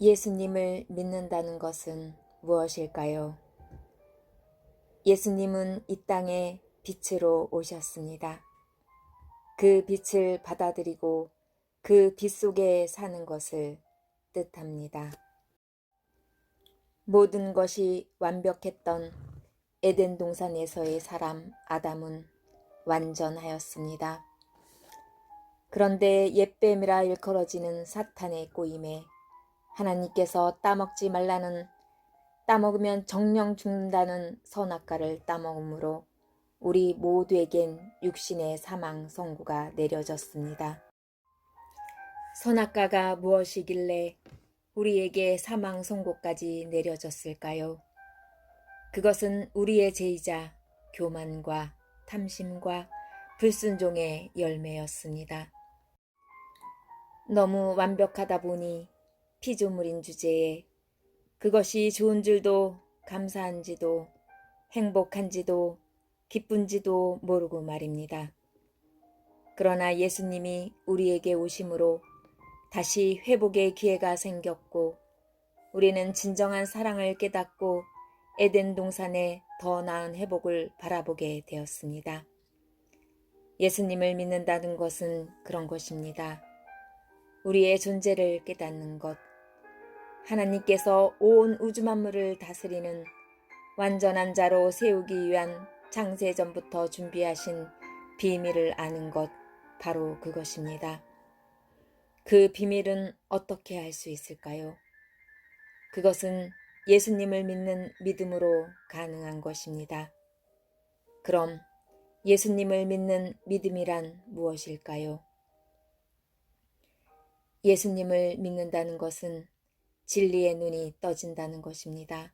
예수님을 믿는다는 것은 무엇일까요? 예수님은 이 땅에 빛으로 오셨습니다. 그 빛을 받아들이고 그 빛 속에 사는 것을 뜻합니다. 모든 것이 완벽했던 에덴 동산에서의 사람 아담은 완전하였습니다. 그런데 옛뱀이라 일컬어지는 사탄의 꼬임에 하나님께서 따먹지 말라는 따먹으면 정령 죽는다는 선악과를 따먹음으로 우리 모두에겐 육신의 사망 선고가 내려졌습니다. 선악과가 무엇이길래 우리에게 사망 선고까지 내려졌을까요? 그것은 우리의 죄이자 교만과 탐심과 불순종의 열매였습니다. 너무 완벽하다 보니 피조물인 주제에 그것이 좋은 줄도 감사한지도 행복한지도 기쁜지도 모르고 말입니다. 그러나 예수님이 우리에게 오심으로 다시 회복의 기회가 생겼고 우리는 진정한 사랑을 깨닫고 에덴 동산의 더 나은 회복을 바라보게 되었습니다. 예수님을 믿는다는 것은 그런 것입니다. 우리의 존재를 깨닫는 것, 하나님께서 온 우주 만물을 다스리는 완전한 자로 세우기 위한 창세전부터 준비하신 비밀을 아는 것, 바로 그것입니다. 그 비밀은 어떻게 알 수 있을까요? 그것은 예수님을 믿는 믿음으로 가능한 것입니다. 그럼 예수님을 믿는 믿음이란 무엇일까요? 예수님을 믿는다는 것은 진리의 눈이 떠진다는 것입니다.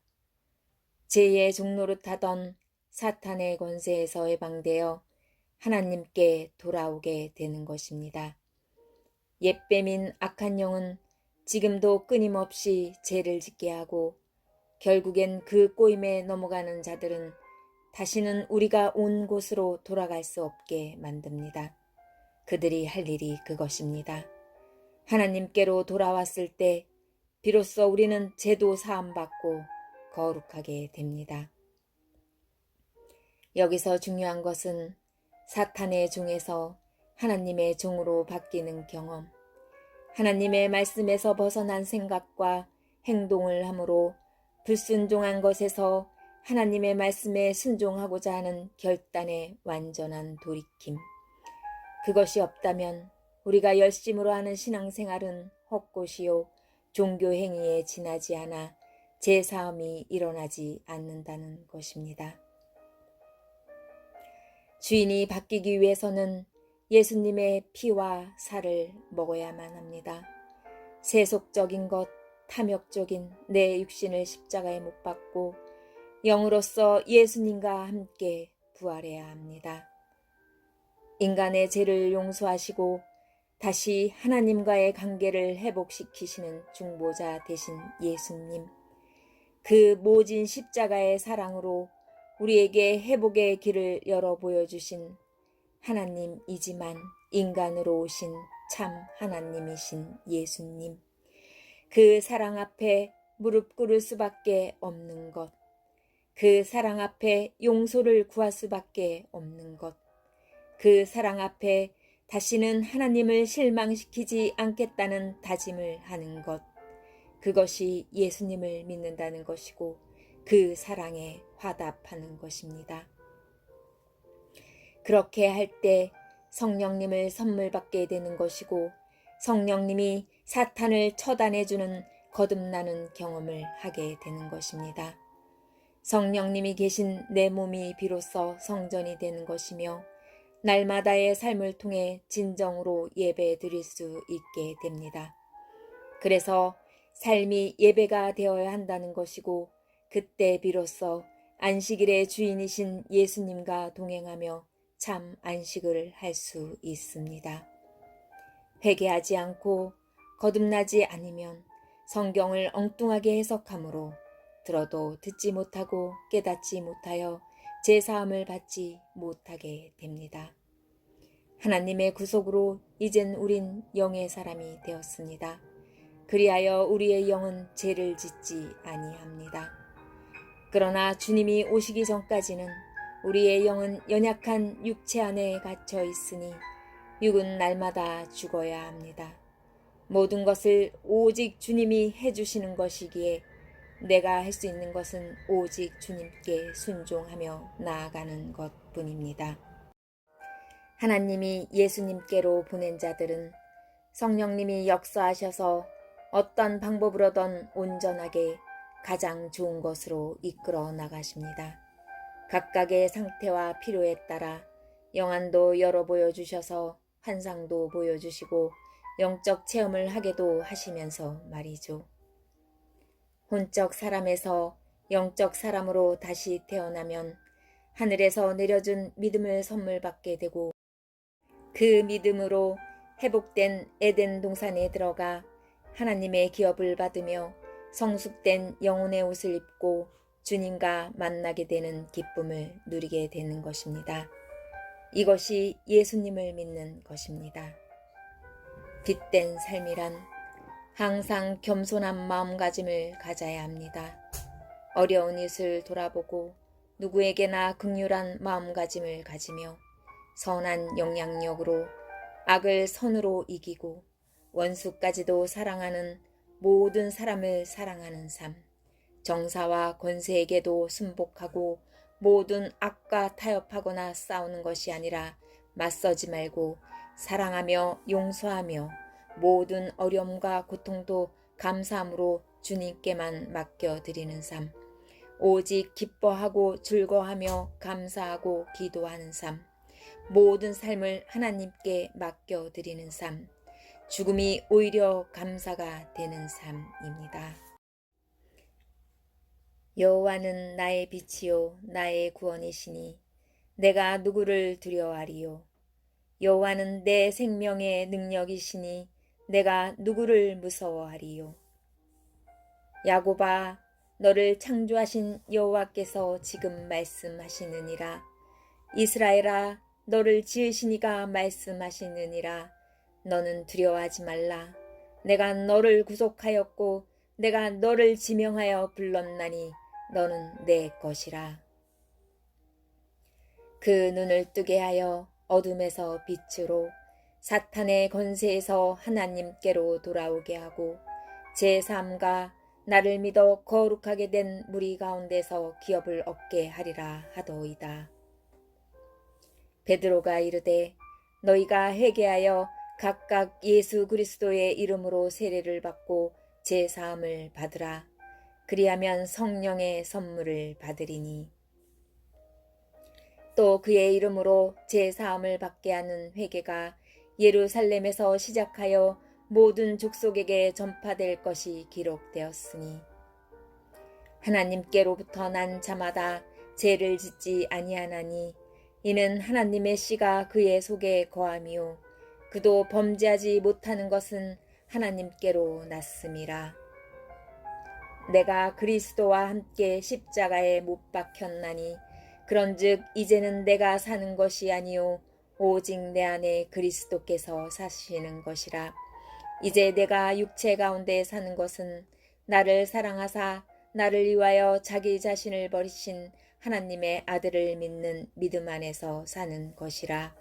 죄의 종노릇하던 사탄의 권세에서 해방되어 하나님께 돌아오게 되는 것입니다. 옛뱀인 악한 영은 지금도 끊임없이 죄를 짓게 하고 결국엔 그 꼬임에 넘어가는 자들은 다시는 우리가 온 곳으로 돌아갈 수 없게 만듭니다. 그들이 할 일이 그것입니다. 하나님께로 돌아왔을 때 비로소 우리는 죄도 사함받고 거룩하게 됩니다. 여기서 중요한 것은 사탄의 종에서 하나님의 종으로 바뀌는 경험, 하나님의 말씀에서 벗어난 생각과 행동을 함으로 불순종한 것에서 하나님의 말씀에 순종하고자 하는 결단의 완전한 돌이킴. 그것이 없다면 우리가 열심으로 하는 신앙생활은 헛것이요 종교 행위에 지나지 않아 제사함이 일어나지 않는다는 것입니다. 주인이 바뀌기 위해서는 예수님의 피와 살을 먹어야만 합니다. 세속적인 것, 탐욕적인 내 육신을 십자가에 못 박고 영으로서 예수님과 함께 부활해야 합니다. 인간의 죄를 용서하시고 다시 하나님과의 관계를 회복시키시는 중보자 되신 예수님, 그 모진 십자가의 사랑으로 우리에게 회복의 길을 열어 보여주신 하나님이지만 인간으로 오신 참 하나님이신 예수님, 그 사랑 앞에 무릎 꿇을 수밖에 없는 것, 그 사랑 앞에 용서를 구할 수밖에 없는 것, 그 사랑 앞에 다시는 하나님을 실망시키지 않겠다는 다짐을 하는 것, 그것이 예수님을 믿는다는 것이고 그 사랑에 화답하는 것입니다. 그렇게 할 때 성령님을 선물 받게 되는 것이고 성령님이 사탄을 처단해주는 거듭나는 경험을 하게 되는 것입니다. 성령님이 계신 내 몸이 비로소 성전이 되는 것이며 날마다의 삶을 통해 진정으로 예배 드릴 수 있게 됩니다. 그래서 삶이 예배가 되어야 한다는 것이고 그때 비로소 안식일의 주인이신 예수님과 동행하며 참 안식을 할 수 있습니다. 회개하지 않고 거듭나지 않으면 성경을 엉뚱하게 해석하므로 들어도 듣지 못하고 깨닫지 못하여 제사함을 받지 못하게 됩니다. 하나님의 구속으로 이젠 우린 영의 사람이 되었습니다. 그리하여 우리의 영은 죄를 짓지 아니합니다. 그러나 주님이 오시기 전까지는 우리의 영은 연약한 육체 안에 갇혀 있으니 육은 날마다 죽어야 합니다. 모든 것을 오직 주님이 해주시는 것이기에 내가 할 수 있는 것은 오직 주님께 순종하며 나아가는 것뿐입니다. 하나님이 예수님께로 보낸 자들은 성령님이 역사하셔서 어떤 방법으로든 온전하게 가장 좋은 것으로 이끌어 나가십니다. 각각의 상태와 필요에 따라 영안도 열어 보여주셔서 환상도 보여주시고 영적 체험을 하게도 하시면서 말이죠. 혼적 사람에서 영적 사람으로 다시 태어나면 하늘에서 내려준 믿음을 선물 받게 되고 그 믿음으로 회복된 에덴 동산에 들어가 하나님의 기업을 받으며 성숙된 영혼의 옷을 입고 주님과 만나게 되는 기쁨을 누리게 되는 것입니다. 이것이 예수님을 믿는 것입니다. 빛된 삶이란 항상 겸손한 마음가짐을 가져야 합니다. 어려운 이웃을 돌아보고 누구에게나 긍휼한 마음가짐을 가지며 선한 영향력으로 악을 선으로 이기고 원수까지도 사랑하는 모든 사람을 사랑하는 삶, 정사와 권세에게도 순복하고 모든 악과 타협하거나 싸우는 것이 아니라 맞서지 말고 사랑하며 용서하며 모든 어려움과 고통도 감사함으로 주님께만 맡겨드리는 삶, 오직 기뻐하고 즐거워하며 감사하고 기도하는 삶, 모든 삶을 하나님께 맡겨드리는 삶, 죽음이 오히려 감사가 되는 삶입니다. 여호와는 나의 빛이요 나의 구원이시니 내가 누구를 두려워하리요. 여호와는 내 생명의 능력이시니 내가 누구를 무서워하리요. 야곱아, 너를 창조하신 여호와께서 지금 말씀하시느니라. 이스라엘아, 너를 지으시니가 말씀하시느니라. 너는 두려워하지 말라. 내가 너를 구속하였고 내가 너를 지명하여 불렀나니 너는 내 것이라. 그 눈을 뜨게 하여 어둠에서 빛으로 사탄의 권세에서 하나님께로 돌아오게 하고 제 삶과 나를 믿어 거룩하게 된 무리 가운데서 기업을 얻게 하리라 하더이다. 베드로가 이르되 너희가 회개하여 각각 예수 그리스도의 이름으로 세례를 받고 제사함을 받으라. 그리하면 성령의 선물을 받으리니. 또 그의 이름으로 제사함을 받게 하는 회개가 예루살렘에서 시작하여 모든 족속에게 전파될 것이 기록되었으니 하나님께로부터 난 자마다 죄를 짓지 아니하나니 이는 하나님의 씨가 그의 속에 거함이요 그도 범죄하지 못하는 것은 하나님께로 났음이라. 내가 그리스도와 함께 십자가에 못 박혔나니 그런즉 이제는 내가 사는 것이 아니요 오직 내 안에 그리스도께서 사시는 것이라. 이제 내가 육체 가운데 사는 것은 나를 사랑하사 나를 위하여 자기 자신을 버리신 하나님의 아들을 믿는 믿음 안에서 사는 것이라.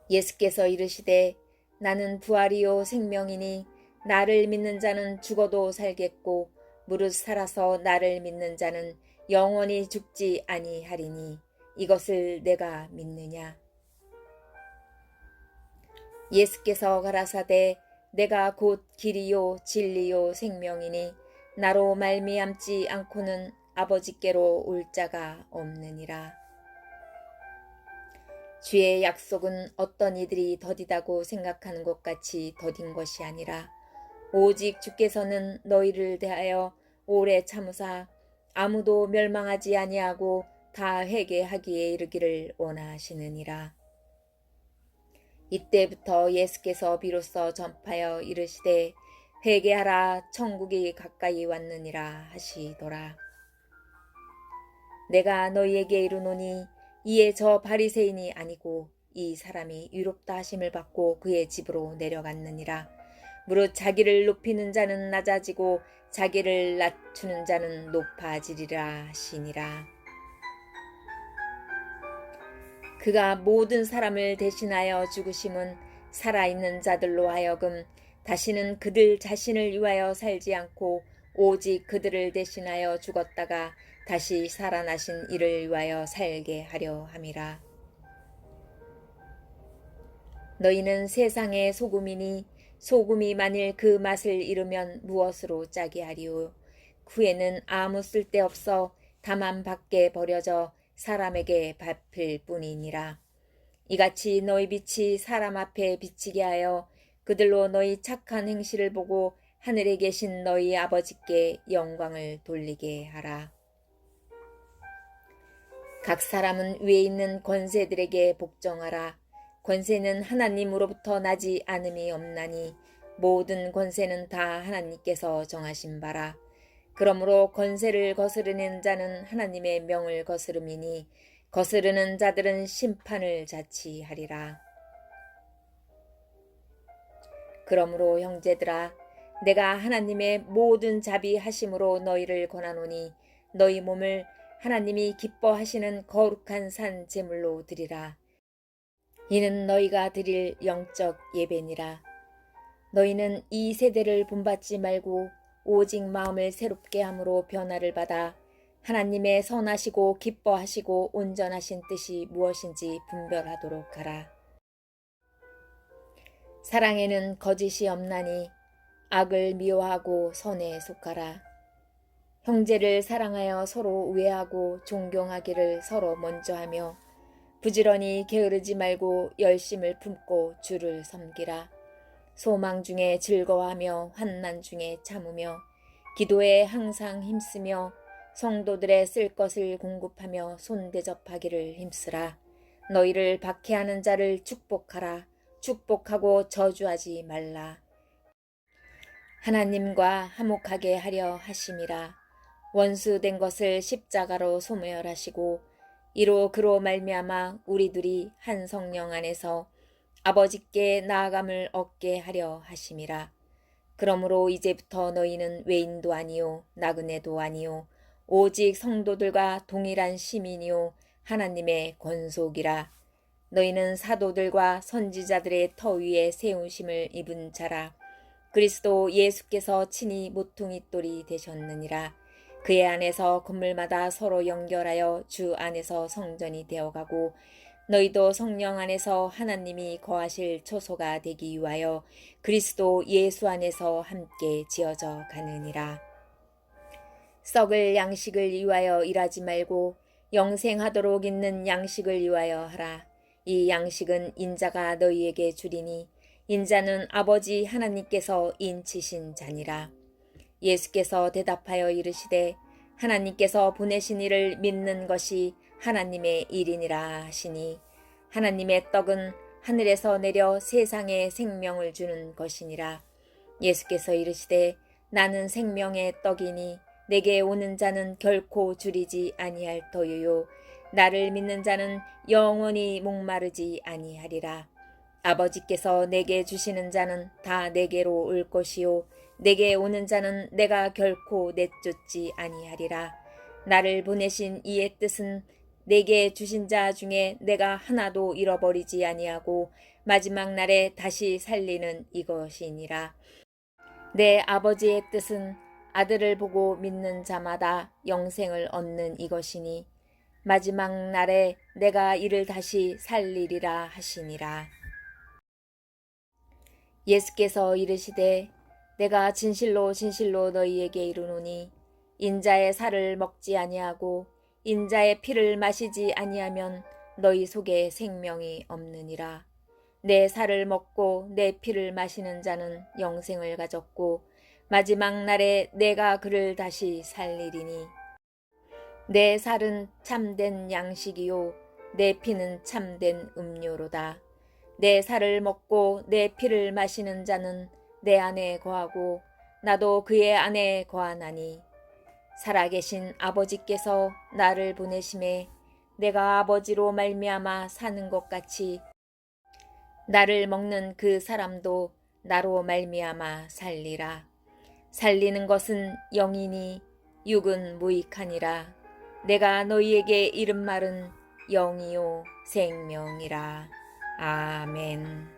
예수께서 이르시되 나는 부활이요 생명이니 나를 믿는 자는 죽어도 살겠고 무릇 살아서 나를 믿는 자는 영원히 죽지 아니하리니 이것을 내가 믿느냐. 예수께서 가라사대 내가 곧 길이요 진리요 생명이니 나로 말미암지 않고는 아버지께로 올 자가 없느니라. 주의 약속은 어떤 이들이 더디다고 생각하는 것 같이 더딘 것이 아니라 오직 주께서는 너희를 대하여 오래 참으사 아무도 멸망하지 아니하고 다 회개하기에 이르기를 원하시느니라. 이때부터 예수께서 비로소 전파하여 이르시되 회개하라 천국이 가까이 왔느니라 하시더라. 내가 너희에게 이르노니 이에 저 바리새인이 아니고 이 사람이 의롭다 하심을 받고 그의 집으로 내려갔느니라. 무릇 자기를 높이는 자는 낮아지고 자기를 낮추는 자는 높아지리라 하시니라. 그가 모든 사람을 대신하여 죽으심은 살아있는 자들로 하여금 다시는 그들 자신을 위하여 살지 않고 오직 그들을 대신하여 죽었다가 다시 살아나신 이를 위하여 살게 하려 함이라. 너희는 세상의 소금이니 소금이 만일 그 맛을 잃으면 무엇으로 짜게 하리요. 후에는 아무 쓸데없어 다만 밖에 버려져 사람에게 밟힐 뿐이니라. 이같이 너희 빛이 사람 앞에 비치게 하여 그들로 너희 착한 행실을 보고 하늘에 계신 너희 아버지께 영광을 돌리게 하라. 각 사람은 위에 있는 권세들에게 복종하라. 권세는 하나님으로부터 나지 않음이 없나니 모든 권세는 다 하나님께서 정하신 바라. 그러므로 권세를 거스르는 자는 하나님의 명을 거스름이니 거스르는 자들은 심판을 자치하리라. 그러므로 형제들아, 내가 하나님의 모든 자비하심으로 너희를 권하노니 너희 몸을 하나님이 기뻐하시는 거룩한 산 제물로 드리라. 이는 너희가 드릴 영적 예배니라. 너희는 이 세대를 본받지 말고 오직 마음을 새롭게 함으로 변화를 받아 하나님의 선하시고 기뻐하시고 온전하신 뜻이 무엇인지 분별하도록 하라. 사랑에는 거짓이 없나니 악을 미워하고 선에 속하라. 형제를 사랑하여 서로 우애하고 존경하기를 서로 먼저 하며 부지런히 게으르지 말고 열심을 품고 주를 섬기라. 소망 중에 즐거워하며 환난 중에 참으며 기도에 항상 힘쓰며 성도들의 쓸 것을 공급하며 손대접하기를 힘쓰라. 너희를 박해하는 자를 축복하라. 축복하고 저주하지 말라. 하나님과 화목하게 하려 하심이라. 원수된 것을 십자가로 소멸하시고 이로 그로 말미암아 우리들이 한 성령 안에서 아버지께 나아감을 얻게 하려 하심이라. 그러므로 이제부터 너희는 외인도 아니요 나그네도 아니요 오직 성도들과 동일한 시민이요 하나님의 권속이라. 너희는 사도들과 선지자들의 터 위에 세우심을 입은 자라. 그리스도 예수께서 친히 모퉁이돌이 되셨느니라. 그의 안에서 건물마다 서로 연결하여 주 안에서 성전이 되어가고 너희도 성령 안에서 하나님이 거하실 초소가 되기 위하여 그리스도 예수 안에서 함께 지어져 가느니라. 썩을 양식을 위하여 일하지 말고 영생하도록 있는 양식을 위하여 하라. 이 양식은 인자가 너희에게 주리니 인자는 아버지 하나님께서 인치신 자니라. 예수께서 대답하여 이르시되 하나님께서 보내신 이를 믿는 것이 하나님의 일이니라 하시니 하나님의 떡은 하늘에서 내려 세상에 생명을 주는 것이니라. 예수께서 이르시되 나는 생명의 떡이니 내게 오는 자는 결코 줄이지 아니할 터유요 나를 믿는 자는 영원히 목마르지 아니하리라. 아버지께서 내게 주시는 자는 다 내게로 올 것이요 내게 오는 자는 내가 결코 내쫓지 아니하리라. 나를 보내신 이의 뜻은 내게 주신 자 중에 내가 하나도 잃어버리지 아니하고 마지막 날에 다시 살리는 이것이니라. 내 아버지의 뜻은 아들을 보고 믿는 자마다 영생을 얻는 이것이니 마지막 날에 내가 이를 다시 살리리라 하시니라. 예수께서 이르시되 내가 진실로 진실로 너희에게 이르노니 인자의 살을 먹지 아니하고 인자의 피를 마시지 아니하면 너희 속에 생명이 없느니라. 내 살을 먹고 내 피를 마시는 자는 영생을 가졌고 마지막 날에 내가 그를 다시 살리리니 내 살은 참된 양식이요 내 피는 참된 음료로다. 내 살을 먹고 내 피를 마시는 자는 내 안에 거하고 나도 그의 안에 거하나니 살아계신 아버지께서 나를 보내심에 내가 아버지로 말미암아 사는 것 같이 나를 먹는 그 사람도 나로 말미암아 살리라. 살리는 것은 영이니 육은 무익하니라. 내가 너희에게 이른 말은 영이요 생명이라. 아멘.